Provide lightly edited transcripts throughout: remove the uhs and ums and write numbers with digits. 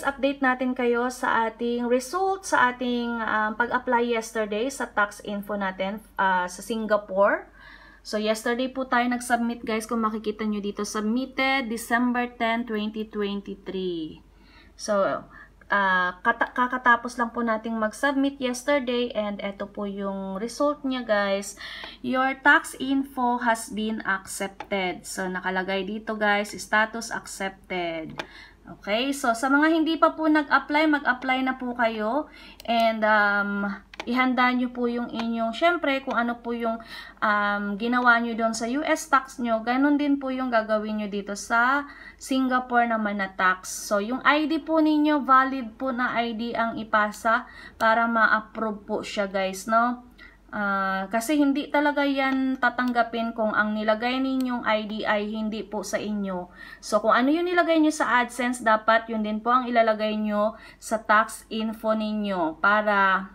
Update natin kayo sa ating result sa ating pag-apply yesterday sa tax info natin sa Singapore. So yesterday po tayo nag-submit guys, kung makikita nyo dito, submitted December 10, 2023. So kakatapos lang po nating mag-submit yesterday and eto po yung result niya guys. Your tax info has been accepted. So nakalagay dito guys, status accepted. Okay, so sa mga hindi pa po nag-apply, mag-apply na po kayo and ihanda nyo po yung inyong, syempre kung ano po yung ginawa nyo doon sa US tax nyo, ganun din po yung gagawin nyo dito sa Singapore naman na tax. So yung ID po ninyo, valid po na ID ang ipasa para ma-approve po siya guys, no? Kasi hindi talaga yan tatanggapin kung ang nilagay ninyong ID ay hindi po sa inyo. So kung ano yung nilagay nyo sa AdSense, dapat yun din po ang ilalagay nyo sa tax info ninyo para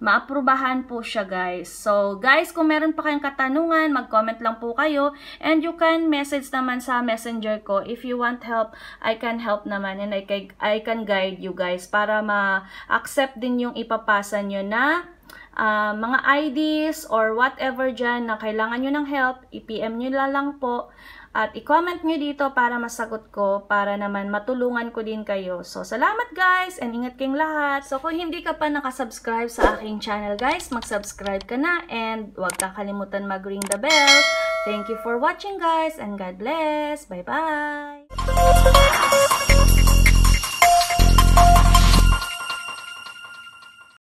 maaprubahan po siya guys. So guys, kung meron pa kayong katanungan, mag-comment lang po kayo and you can message naman sa messenger ko. If you want help, I can help naman and I can guide you guys para ma-accept din yung ipapasa nyo na mga IDs or whatever dyan na kailangan nyo ng help, i-PM nyo lang po at i-comment nyo dito para masagot ko, para naman matulungan ko din kayo. So, salamat guys and ingat kayong lahat. So, kung hindi ka pa nakasubscribe sa aking channel guys, mag-subscribe ka na and huwag kakalimutan mag-ring the bell. Thank you for watching guys and God bless. Bye-bye!